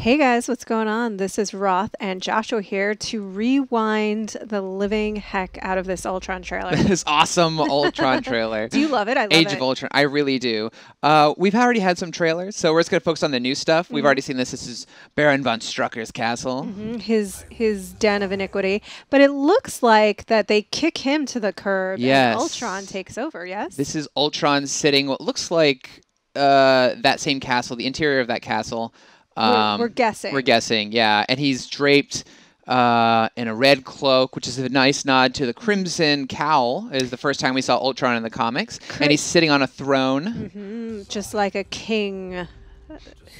Hey guys, what's going on? This is Roth and Joshua here to rewind the living heck out of this Ultron trailer. This awesome Ultron trailer. Do you love it? I love Age it. of Ultron. I really do. We've already had some trailers, so we're just going to focus on the new stuff. We've already seen this. This is Baron von Strucker's castle. His den of iniquity. But it looks like that they kick him to the curb Yes. and Ultron takes over, yes? This is Ultron sitting what looks like that same castle, the interior of that castle. We're guessing. We're guessing, yeah. And he's draped in a red cloak, which is a nice nod to the crimson cowl. It is the first time we saw Ultron in the comics. And he's sitting on a throne. Just like a king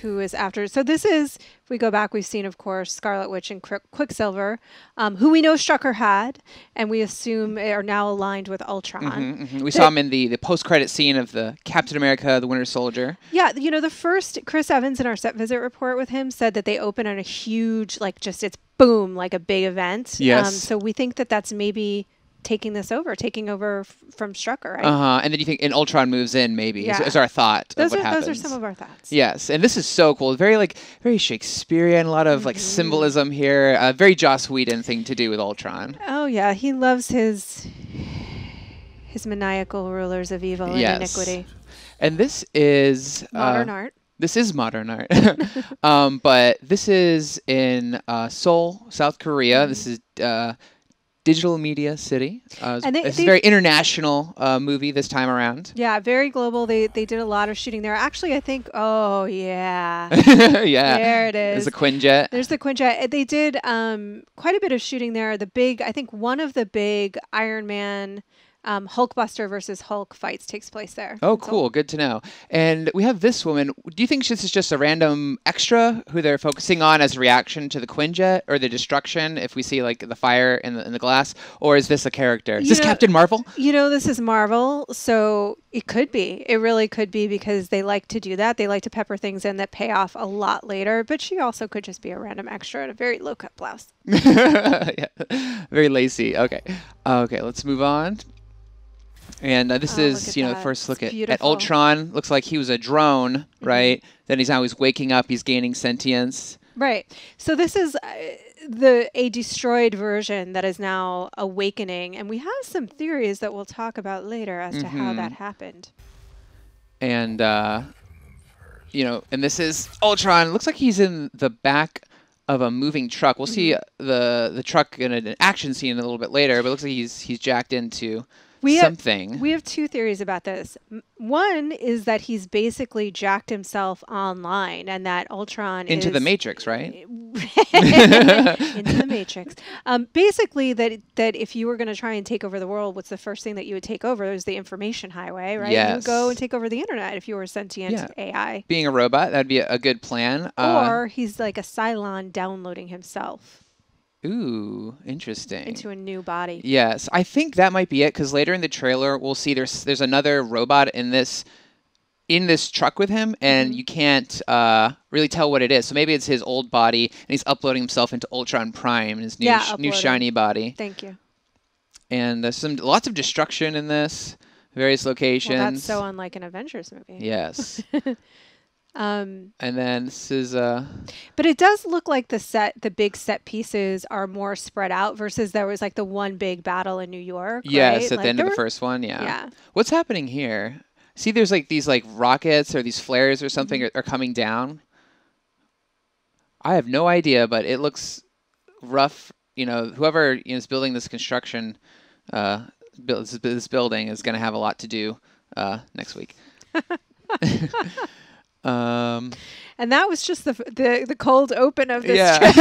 who is after. So this is, if we go back, we've seen, of course, Scarlet Witch and Quicksilver, who we know Strucker had, and we assume are now aligned with Ultron. We saw him in the post-credit scene of the Captain America, the Winter Soldier. Yeah, you know, the first, Chris Evans in our set visit report with him said that they open on a huge, like just it's boom, like a big event. Yes. So we think that that's maybe taking over from Strucker, right? And then you think, and Ultron moves in, maybe, Yeah. is our thought of what happens. Those are some of our thoughts. Yes, and this is so cool. Very Shakespearean, a lot of like symbolism here. Very Joss Whedon thing to do with Ultron. Oh yeah, he loves his maniacal rulers of evil and iniquity. And this is Modern art. This is modern art, but this is in Seoul, South Korea. This is Digital Media City. It's a very international movie this time around. Yeah, very global. They did a lot of shooting there. Actually, I think, oh, yeah. Yeah. There it is. There's the Quinjet. There's the Quinjet. They did quite a bit of shooting there. I think one of the big Iron Man Hulkbuster versus Hulk fights takes place there. Oh, cool. Good to know. And we have this woman. Do you think this is just a random extra who they're focusing on as a reaction to the Quinjet or the destruction if we see like the fire in the glass? Or is this a character? Is this Captain Marvel? You know, this is Marvel, so it could be. It really could be because they like to do that. They like to pepper things in that pay off a lot later. But she also could just be a random extra in a very low-cut blouse. Yeah. Very lacy. Okay. Okay, let's move on. And this is, the first look at Ultron. Looks like he was a drone, right? Then he's waking up. He's gaining sentience. Right. So this is a destroyed version that is now awakening. And we have some theories that we'll talk about later as to how that happened. And, and this is Ultron. Looks like he's in the back of a moving truck. We'll see the truck in an action scene a little bit later, but it looks like he's jacked into something. We have two theories about this. One is that he's basically jacked himself online and that Ultron into the Matrix, right? Into the Matrix. Basically, that if you were going to try and take over the world, what's the first thing that you would take over? Is the information highway, right? Yes. You would go and take over the internet if you were a sentient AI. Being a robot, that'd be a good plan. Or he's like a Cylon downloading himself. Ooh, interesting. Into a new body. Yes, I think that might be it because later in the trailer we'll see there's another robot in this truck with him, and you can't really tell what it is. So maybe it's his old body, and he's uploading himself into Ultron Prime, his new shiny body. Thank you. And there's lots of destruction in this, various locations. Well, that's so unlike an Avengers movie. Yes. And then this is but it does look like the big set pieces are more spread out versus there was like the one big battle in New York. Yes, right? at the end of the first one, yeah. What's happening here? See, there's like these like rockets or these flares or something are coming down. I have no idea, but it looks rough. Whoever is building this construction, this building is going to have a lot to do next week. And that was just the cold open of this trailer.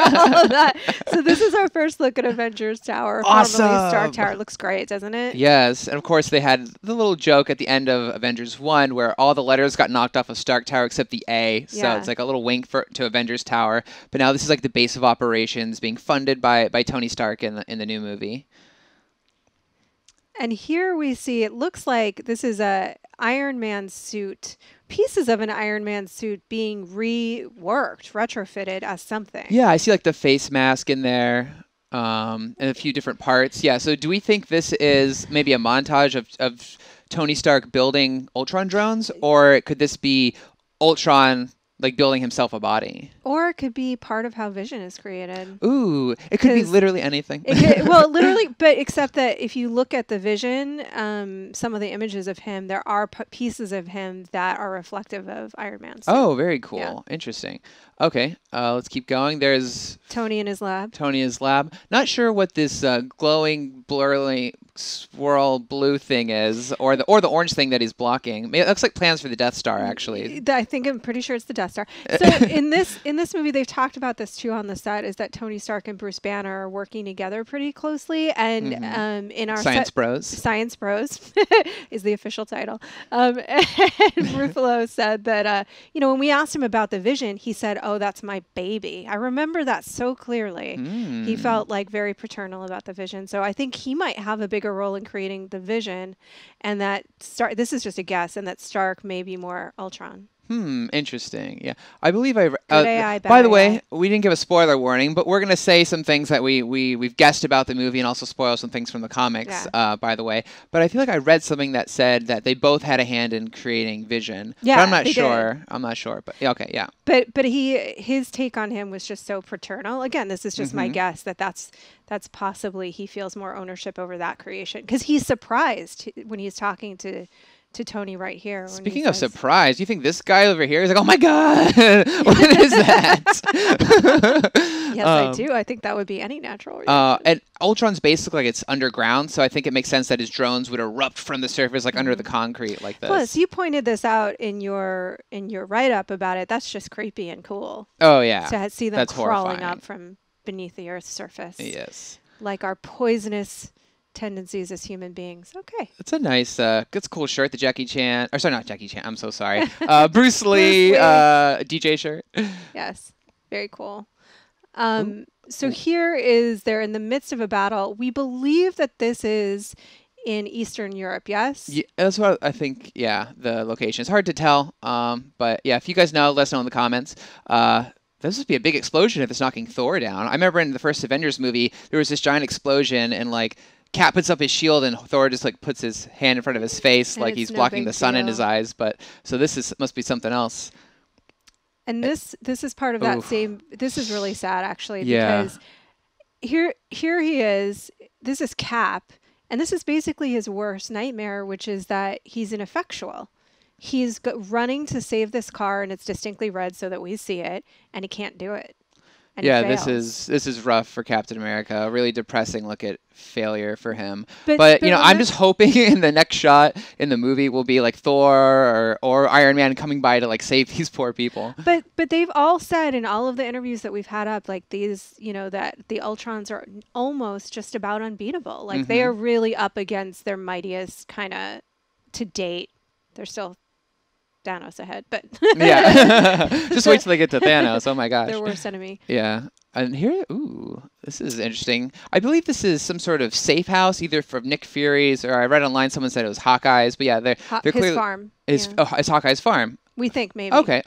All of that. So this is our first look at Avengers Tower. Awesome. Formerly Stark Tower. It looks great, doesn't it? Yes. And of course they had the little joke at the end of Avengers 1 where all the letters got knocked off of Stark Tower except the A. So it's like a little wink to Avengers Tower. But now this is like the base of operations being funded by Tony Stark in the new movie. And here we see, it looks like this is a Iron Man suit, pieces of an Iron Man suit being reworked, retrofitted as something. Yeah, I see like the face mask in there and a few different parts. Yeah, so do we think this is maybe a montage of Tony Stark building Ultron drones? Or could this be Ultron like building himself a body. Or it could be part of how Vision is created. Ooh, it could be literally anything. Well, literally, but except that if you look at the Vision, some of the images of him, there are pieces of him that are reflective of Iron Man. Oh, very cool. Interesting. Okay, let's keep going. There's Tony in his lab. Not sure what this glowing, blurry swirl blue thing is, or the orange thing that he's blocking. It looks like plans for the Death Star, actually. I'm pretty sure it's the Death Star. So in this movie, they've talked about this too on the set, is that Tony Stark and Bruce Banner are working together pretty closely, and in our Science Bros is the official title. And Ruffalo said that when we asked him about the Vision, he said, "Oh, that's my baby." I remember that so clearly. He felt like very paternal about the Vision. So I think he might have a bigger role in creating the Vision, and that this is just a guess, and that Stark may be more Ultron. Interesting. Yeah, I believe I. By the way, we didn't give a spoiler warning, but we're gonna say some things that we've guessed about the movie, and also spoil some things from the comics. Yeah. By the way, but I feel like I read something that said that they both had a hand in creating Vision. Yeah, but I'm not sure. Did. I'm not sure, but okay, yeah. But his take on him was just so paternal. Again, this is just my guess that's possibly he feels more ownership over that creation, because he's surprised when he's talking to Tony right here. Speaking of surprise, you think this guy over here is like, oh my God, what is that? Yes, I do. I think that would be any natural reaction. And Ultron's basically like it's underground, so I think it makes sense that his drones would erupt from the surface, like under the concrete, like this. Plus, you pointed this out in your write-up about it. That's just creepy and cool. Oh yeah, to see them crawling up from beneath the Earth's surface. Yes, like our poisonous tendencies as human beings. Okay. It's a nice, it's a cool shirt. The Jackie Chan, or sorry, not Jackie Chan. I'm so sorry. Bruce Lee, DJ shirt. Yes. Very cool. So here they're in the midst of a battle. We believe that this is in Eastern Europe. Yes. Yeah, that's what I think. Yeah. The location. It's hard to tell. But yeah, if you guys know, let us know in the comments. This would be a big explosion if it's knocking Thor down. I remember in the first Avengers movie, there was this giant explosion, and like Cap puts up his shield, and Thor just like puts his hand in front of his face, like he's blocking the sun in his eyes. But so must be something else. And this is part of that same. This is really sad, actually, because here he is. This is Cap, and this is basically his worst nightmare, which is that he's ineffectual. He's running to save this car, and it's distinctly red so that we see it, and he can't do it. Yeah, this is rough for Captain America. A really depressing look at failure for him. But I'm just hoping in the next shot in the movie will be like Thor or Iron Man coming by to like save these poor people. But they've all said in all of the interviews that we've had up, like these, that the Ultrons are almost just about unbeatable. Like they are really up against their mightiest kind of to date. They're still Thanos ahead, but yeah, just wait till they get to Thanos. Oh my gosh, their worst enemy. Yeah, and here, this is interesting. I believe this is some sort of safe house, either from Nick Fury's, or I read online someone said it was Hawkeye's. But yeah, they're clearly his farm. It's Hawkeye's farm. We think maybe. Okay.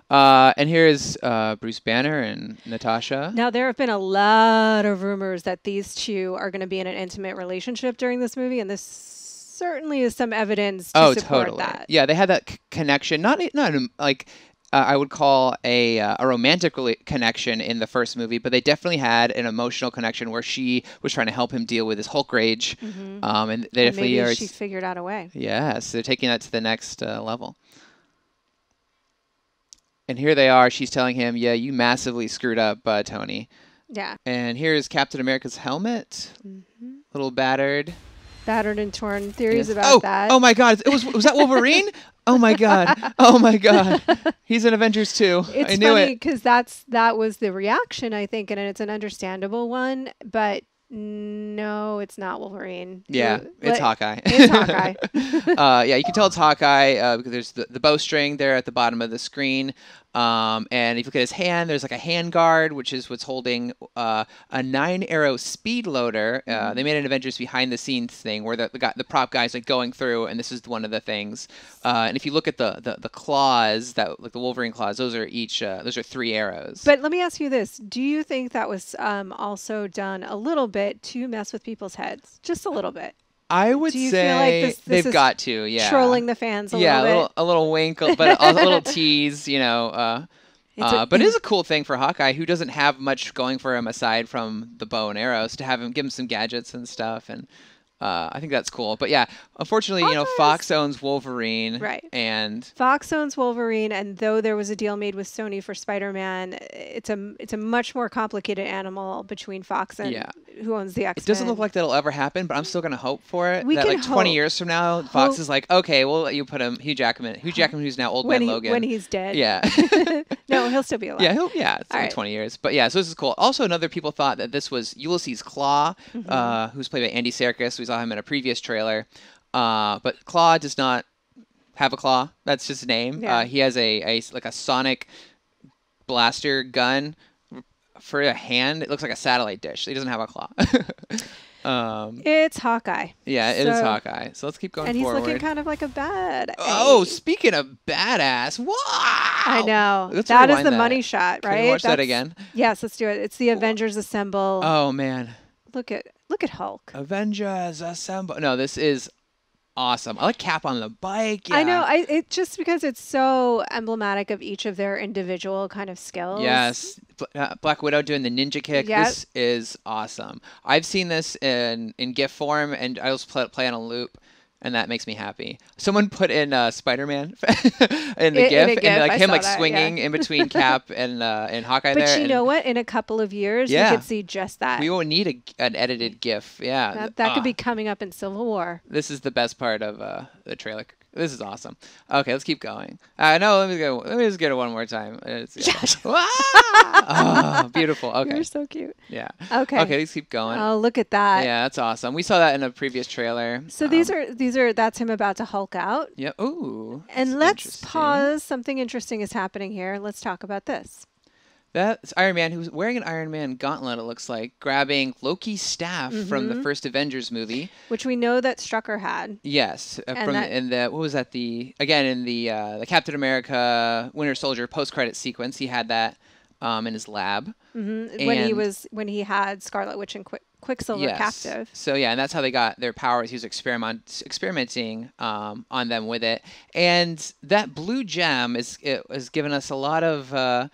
And here's Bruce Banner and Natasha. Now there have been a lot of rumors that these two are going to be in an intimate relationship during this movie, and this certainly is some evidence to support that. Yeah, they had that connection. Not like I would call a romantic connection in the first movie, but they definitely had an emotional connection where she was trying to help him deal with his Hulk rage, and they definitely maybe she figured out a way. Yes, they're taking that to the next level. And here they are. She's telling him, "Yeah, you massively screwed up, Tony." Yeah. And here's Captain America's helmet, little battered. Battered and torn. Theories about that. Oh my God! Was that Wolverine? Oh my God! Oh my God! He's in Avengers 2. It's I knew funny because that was the reaction, I think, and it's an understandable one. But no, it's not Wolverine. Yeah, it's Hawkeye. It's Hawkeye. Yeah, you can tell it's Hawkeye because there's the bowstring there at the bottom of the screen. And if you look at his hand, there's like a hand guard, which is what's holding a 9-arrow speed loader. They made an Avengers behind the scenes thing where the prop guy's like going through, and this is one of the things. And if you look at the claws, like the Wolverine claws, those are 3 arrows. But let me ask you this: do you think that was also done a little bit to mess with people's heads, just a little bit? I would Do you say feel like this they've is got to, yeah. trolling the fans a little bit? A little wink, but a little tease, you know. But it is a cool thing for Hawkeye, who doesn't have much going for him aside from the bow and arrows, to have him give him some gadgets and stuff, and I think that's cool. But yeah, unfortunately, you know, Fox owns Wolverine, right? And Fox owns Wolverine, and though there was a deal made with Sony for Spider-Man, it's a much more complicated animal between Fox and who owns the X-Men. It doesn't look like that'll ever happen, but I'm still gonna hope for it. We that can like 20 years from now, Fox is like, okay, we'll let you put him Hugh Jackman, who's now Old Man Logan, when he's dead. Yeah. No, he'll still be alive. Yeah, it's like 20 years. But yeah, so this is cool. Also, another people thought that this was Ulysses Claw, who's played by Andy Serkis. We saw him in a previous trailer. But Claw does not have a claw. That's just his name. Yeah. He has a sonic blaster gun for a hand. It looks like a satellite dish. He doesn't have a claw. It's Hawkeye. Yeah, it is Hawkeye. So let's keep going forward. And he's looking kind of like a bad. Oh, speaking of badass, wow! I know. Let's that is the that. money shot, right? Can we watch that again? Yes, let's do it. It's the Avengers Assemble. Oh man. Look at Hulk. Avengers Assemble. No, this is awesome. I like Cap on the bike. Yeah. I know. It just because it's so emblematic of each of their individual kind of skills. Yes. Black Widow doing the ninja kick. Yep. This is awesome. I've seen this in GIF form, and I also play on a loop, and that makes me happy. Someone put in Spider-Man in the GIF, and like him swinging in between Cap and Hawkeye but there. But you know what? In a couple of years, we could see just that. We won't need an edited GIF. Yeah. That could be coming up in Civil War. This is the best part of the trailer. This is awesome. Okay, let's keep going. No, let me just get it one more time. Oh, beautiful. Okay. You're so cute. Yeah. Okay. Okay, let's keep going. Oh, look at that. Yeah, that's awesome. We saw that in a previous trailer. So that's him about to Hulk out. Yeah. Ooh. And let's pause. Something interesting is happening here. Let's talk about this. That's Iron Man, who's wearing an Iron Man gauntlet, it looks like, grabbing Loki's staff from the first Avengers movie. Which we know that Strucker had. Yes. What was that? In the Captain America Winter Soldier post-credit sequence, he had that in his lab. When he had Scarlet Witch and Quicksilver captive. So yeah, and that's how they got their powers. He was experimenting on them with it. And that blue gem is given us a lot of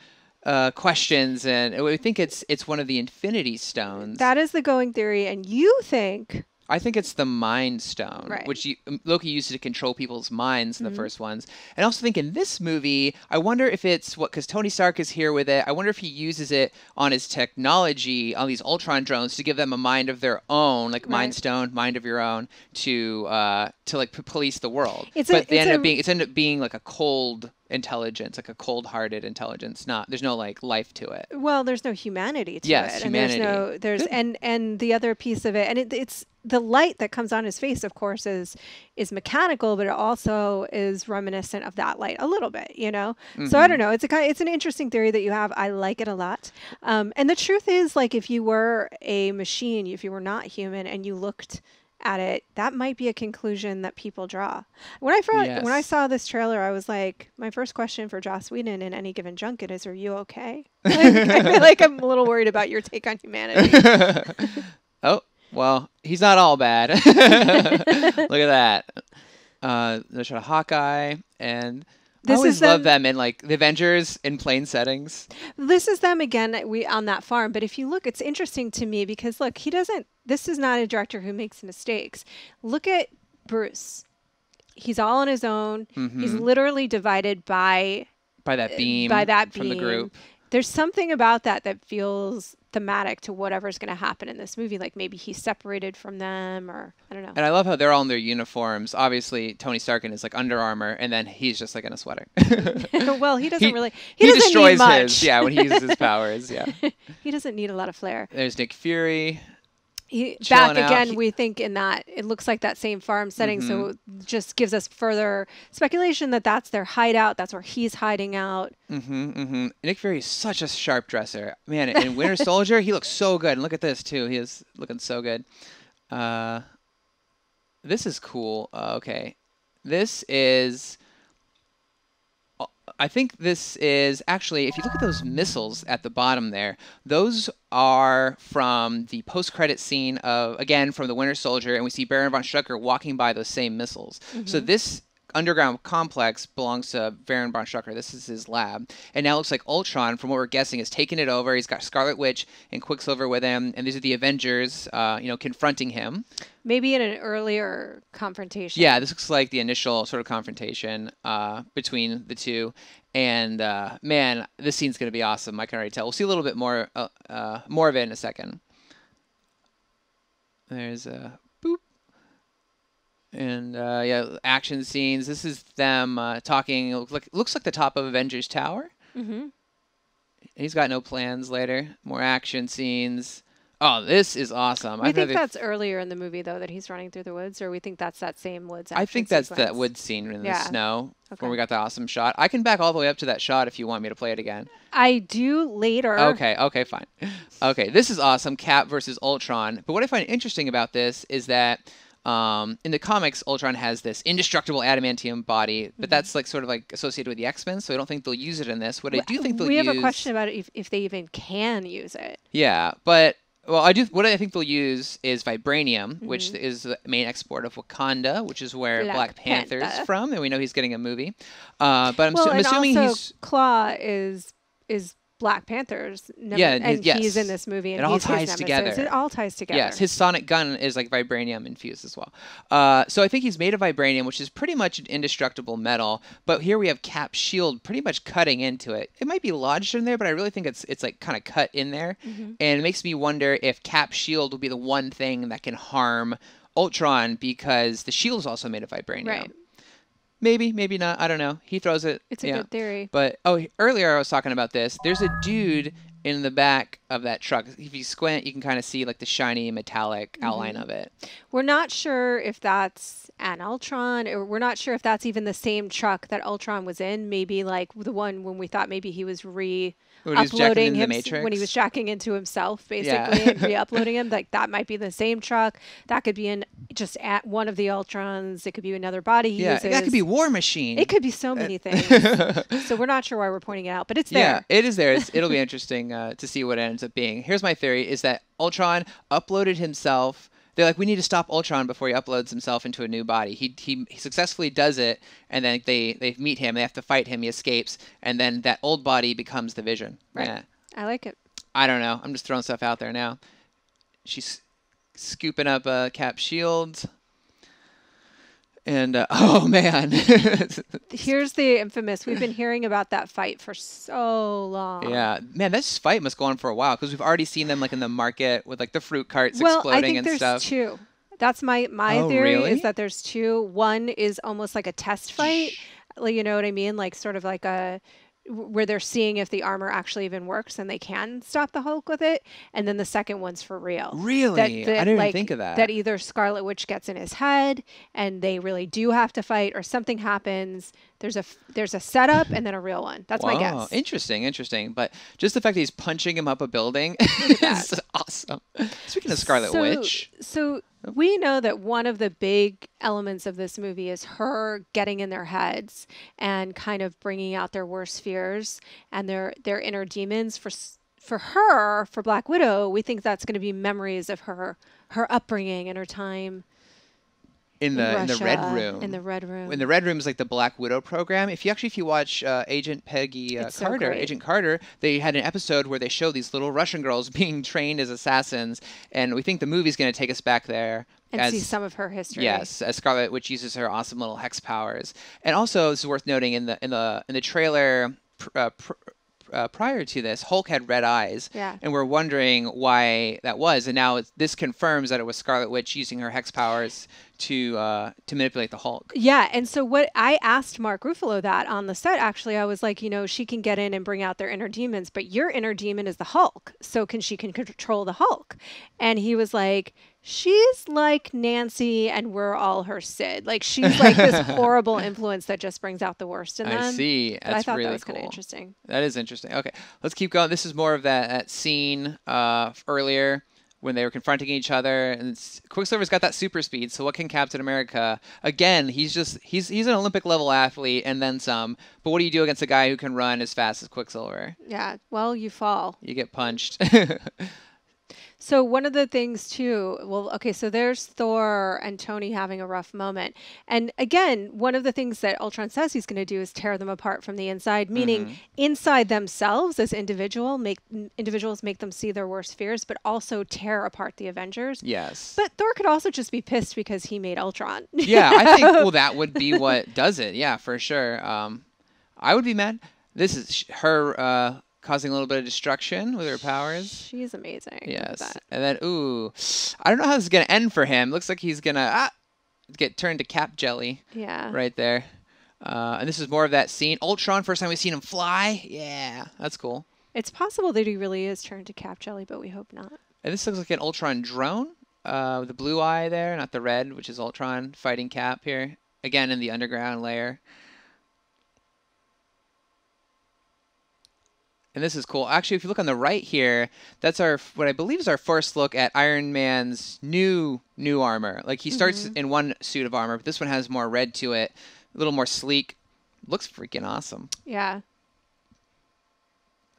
questions, and we think it's one of the Infinity Stones. That is the going theory, and you think... I think it's the Mind Stone, right, which Loki used to control people's minds in the first ones. And I also think in this movie, I wonder if it's because Tony Stark is here with it. I wonder if he uses it on his technology, on these Ultron drones, to give them a mind of their own, like Mind Stone, mind of your own, to like police the world. They end up being like a cold intelligence, like a cold-hearted intelligence. There's no like life to it. Well, there's no humanity to it. Yes, humanity. And there's the other piece of it, and it's the light that comes on his face, of course, is mechanical, but it also is reminiscent of that light a little bit, you know. So I don't know. It's an interesting theory that you have. I like it a lot. And the truth is, like, if you were a machine, if you were not human, and you looked at it, that might be a conclusion that people draw. When I saw this trailer, I was like, my first question for Joss Whedon in any given junket is, "Are you okay?" I feel like I'm a little worried about your take on humanity. Oh, well, he's not all bad. Look at that. There's a Hawkeye, and I always love them in like the Avengers in plain settings. This is them again. On that farm, but if you look, it's interesting to me because look, this is not a director who makes mistakes. Look at Bruce. He's all on his own. He's literally divided by that beam. From the group. There's something about that feels thematic to whatever's going to happen in this movie. Like maybe he's separated from them, or I don't know. And I love how they're all in their uniforms. Obviously, Tony Stark in his like Under Armour, and then he's just like in a sweater. Well, he doesn't really. He doesn't destroys need much. when he uses his powers. Yeah. He doesn't need a lot of flair. There's Nick Fury. Back again, we think in that it looks like that same farm setting, so it just gives us further speculation that that's their hideout. That's where he's hiding out. Nick Fury is such a sharp dresser, man. In Winter Soldier, he looks so good. And look at this too; he is looking so good. This is cool. Okay, this is I think this is actually, if you look at those missiles at the bottom there, those are from the post-credit scene of, again, from the Winter Soldier, and we see Baron von Strucker walking by those same missiles. So this underground complex belongs to Baron von Strucker. This is his lab. And now it looks like Ultron, from what we're guessing, is taking it over. He's got Scarlet Witch and Quicksilver with him, and these are the Avengers, confronting him. Maybe in an earlier confrontation. Yeah, this looks like the initial sort of confrontation between the two. And, man, this scene's going to be awesome. I can already tell. We'll see a little bit more of it in a second. There's a boop. And, action scenes. This is them talking. It looks like the top of Avengers Tower. He's got no plans later. More action scenes. Oh, this is awesome. We think that's earlier in the movie, though, that he's running through the woods, or we think that's that same woods action I think that's sequence? that woods scene in the snow Okay. where we got the awesome shot. I can back all the way up to that shot if you want me to play it again. I do later. Okay, fine. Okay, this is awesome, Cap versus Ultron. But what I find interesting about this is that in the comics, Ultron has this indestructible adamantium body, but that's like sort of like associated with the X-Men, so I don't think they'll use it in this. What I do think they'll use... We have a question about it if they even can use it. Yeah, but... Well, what I think they'll use is vibranium, which is the main export of Wakanda, which is where Black Panther's from, and we know he's getting a movie. But I'm assuming he's... Claw is Black Panther's he's in this movie, and it all ties together. It all ties together. Yes, his sonic gun is like vibranium infused as well. So I think he's made of vibranium, which is pretty much an indestructible metal. But here we have Cap's shield pretty much cutting into it. It might be lodged in there, but I really think it's like kind of cut in there, and it makes me wonder if Cap's shield will be the one thing that can harm Ultron, because the shield is also made of vibranium. Right. Maybe, maybe not. I don't know. He throws it. It's a good theory. But, earlier I was talking about this. There's a dude in the back of that truck. If you squint, you can kind of see like the shiny metallic outline of it. We're not sure if that's an Ultron, or we're not sure if that's even the same truck that Ultron was in. Maybe like the one when we thought maybe he was uploading him when he was jacking into himself, basically, and re-uploading him. Like that might be the same truck. That could be just at one of the Ultrons. It could be another body he uses. That could be War Machine. It could be so many things. So we're not sure why we're pointing it out, but it's there. Yeah, it is there. It'll be interesting to see what it ends up being. Here's my theory: is that Ultron uploaded himself. They're like, we need to stop Ultron before he uploads himself into a new body. He successfully does it, and then they meet him. They have to fight him. He escapes, and then that old body becomes the Vision. Right. Yeah. I like it. I don't know. I'm just throwing stuff out there now. She's scooping up Cap's shield. And, oh, man. Here's the infamous. We've been hearing about that fight for so long. Yeah. Man, this fight must go on for a while, because we've already seen them, like, in the market with, like, the fruit carts exploding and stuff. Well, I think there's two. That's my theory, is that there's two. One is almost like a test fight. You know what I mean? Like, sort of like where they're seeing if the armor actually even works and they can stop the Hulk with it. And then the second one's for real. Really? I didn't even think of that. That either Scarlet Witch gets in his head and they really do have to fight, or something happens. There's a setup and then a real one. That's my guess. Interesting. But just the fact that he's punching him up a building is awesome. Speaking of Scarlet Witch. So we know that one of the big elements of this movie is her getting in their heads and kind of bringing out their worst fears and their inner demons. For her, for Black Widow, we think that's going to be memories of her upbringing and her time in the Red Room. In the Red Room. In the Red Room is like the Black Widow program. If you watch Agent Peggy Agent Carter, they had an episode where they show these little Russian girls being trained as assassins, and we think the movie's going to take us back there. And see some of her history. Yes, as Scarlet Witch uses her awesome little hex powers. And also, this is worth noting, in the trailer prior to this, Hulk had red eyes, and we're wondering why that was. And now this confirms that it was Scarlet Witch using her hex powers to manipulate the Hulk. Yeah, and so what I asked Mark Ruffalo that on the set, actually, I was like, she can get in and bring out their inner demons, but your inner demon is the Hulk, so she can control the Hulk. And he was like, she's like Nancy and we're all her Sid. Like, she's like this horrible influence that just brings out the worst in them. I see. That's I thought really that was cool. kind of interesting. That is interesting. Okay, let's keep going. This is more of that scene earlier when they were confronting each other. And Quicksilver's got that super speed, so what can Captain America? Again, he's an Olympic level athlete and then some. But what do you do against a guy who can run as fast as Quicksilver? Yeah, well, you fall. You get punched. So one of the things too, well, okay, so there's Thor and Tony having a rough moment. And again, one of the things that Ultron says he's going to do is tear them apart from the inside, meaning inside themselves as individuals make them see their worst fears, but also tear apart the Avengers. Yes. But Thor could also just be pissed because he made Ultron. Yeah, I think, well, that would be what does it. Yeah, for sure. I would be mad. This is her causing a little bit of destruction with her powers. She's amazing. Yes. And then, I don't know how this is going to end for him. Looks like he's going to get turned to Cap Jelly. Yeah. Right there. And this is more of that scene. Ultron, first time we've seen him fly. Yeah, that's cool. It's possible that he really is turned to Cap Jelly, but we hope not. And this looks like an Ultron drone with the blue eye there, not the red, which is Ultron fighting Cap here. Again, in the underground layer. And this is cool. Actually, if you look on the right here, that's what I believe is our first look at Iron Man's new armor. Like, he starts in one suit of armor, but this one has more red to it, a little more sleek. Looks freaking awesome. Yeah.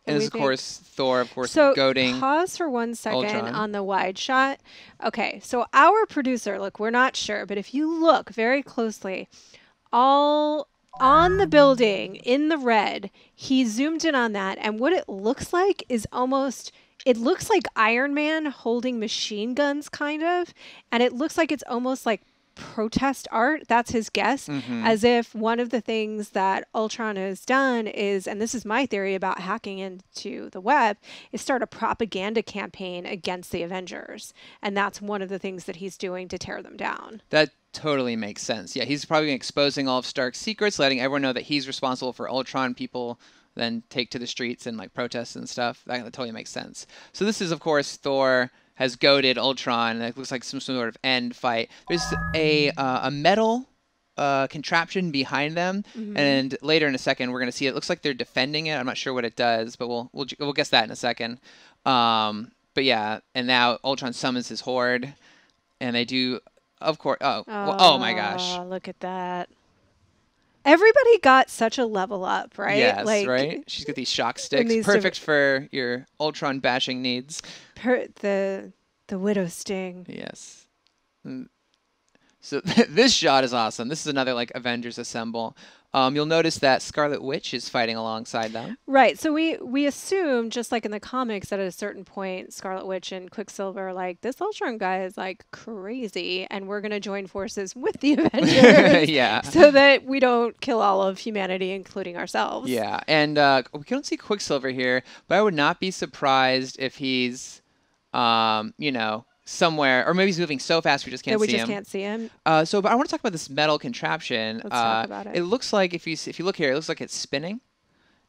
And this is, of course, Thor, of course, so goading pause for 1 second Ultron. On the wide shot. Okay, so our producer, look, we're not sure, but if you look very closely, all on the building in the red, he zoomed in on that, and what it looks like is it looks like Iron Man holding machine guns, kind of, and it looks like it's almost like protest art. That's his guess, as if one of the things that Ultron has done is, and this is my theory about hacking into the web, is start a propaganda campaign against the Avengers, and that's one of the things that he's doing to tear them down. That totally makes sense. Yeah, he's probably exposing all of Stark's secrets, letting everyone know that he's responsible for Ultron. People then take to the streets and like protest and stuff. That totally makes sense. So this is, of course, Thor has goaded Ultron. It looks like some sort of end fight. There's a metal contraption behind them, and later in a second we're going to see it looks like they're defending it. I'm not sure what it does, but we'll guess that in a second. But yeah, and now Ultron summons his horde, and they do, of course. Oh my gosh! Look at that. Everybody got such a level up, right? Yes, right? She's got these shock sticks. Perfect for your Ultron bashing needs. The Widow Sting. Yes. So this shot is awesome. This is another like Avengers Assemble. You'll notice that Scarlet Witch is fighting alongside them. Right. So we assume, just like in the comics, that at a certain point, Scarlet Witch and Quicksilver are like, this Ultron guy is like crazy, and we're going to join forces with the Avengers. Yeah. So that we don't kill all of humanity, including ourselves. Yeah. And we don't see Quicksilver here, but I would not be surprised if he's, somewhere, or maybe he's moving so fast we just can't see him. We just can't see him. But I want to talk about this metal contraption. Let's talk about it. It looks like, if you look here, it looks like it's spinning.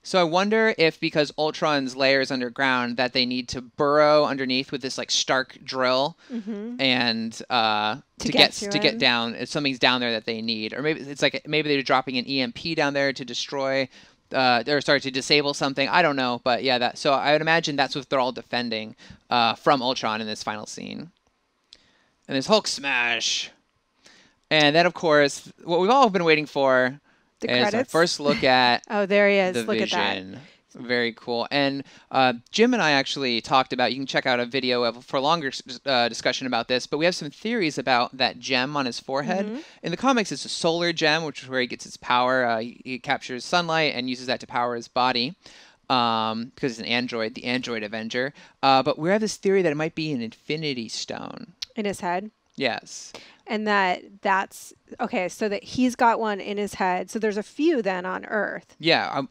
So I wonder if, because Ultron's layer is underground, that they need to burrow underneath with this like Stark drill, and to get down. If something's down there that they need, or maybe it's like they're dropping an EMP down there to destroy. To disable something. I don't know, but yeah, so I would imagine that's what they're all defending from Ultron in this final scene. And there's Hulk smash. And then, of course, what we've all been waiting for is our first look at oh, there he is. The Look Vision. At that. Very cool. And Jim and I actually talked about, you can check out a video for a longer discussion about this, but we have some theories about that gem on his forehead. In the comics, it's a solar gem, which is where he gets his power. He captures sunlight and uses that to power his body because he's an android, the android Avenger. But we have this theory that it might be an Infinity Stone. In his head? Yes. And that's, okay, so that he's got one in his head. So there's a few then on Earth. Yeah,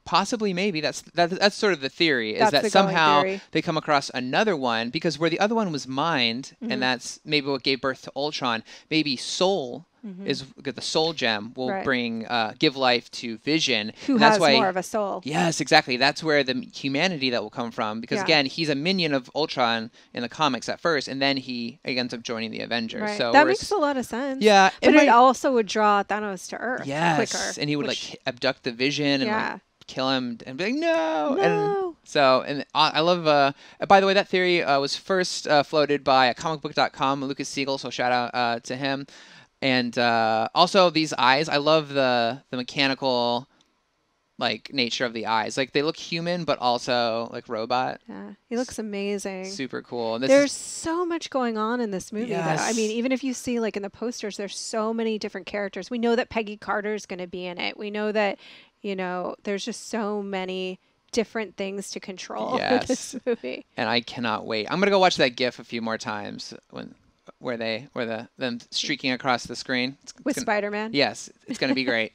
possibly, maybe that's sort of the theory, is that somehow they come across another one, because where the other one was mined, and that's maybe what gave birth to Ultron. Maybe Soul is the Soul gem will give life to Vision, who has more of a soul. Yes, exactly. That's where the humanity that will come from, because again, he's a minion of Ultron in the comics at first, and then he ends up joining the Avengers. Right. So that makes a lot of sense. Yeah, but it also would draw Thanos to Earth quicker. And he would like abduct the Vision and like kill him and be like, no. And So, and I love, by the way, that theory was first floated by comicbook.com, Lucas Siegel, so shout out to him. And also these eyes, I love the mechanical like nature of the eyes. Like they look human, but also like robot. Yeah, he looks amazing. Super cool. And there's so much going on in this movie, yes. though. I mean, even if you see like in the posters, there's so many different characters. We know that Peggy Carter's going to be in it. We know that, you know, there's just so many different things to control in this movie. And I cannot wait. I'm gonna go watch that GIF a few more times where them streaking across the screen. With Spider-Man? Yes, it's gonna be great.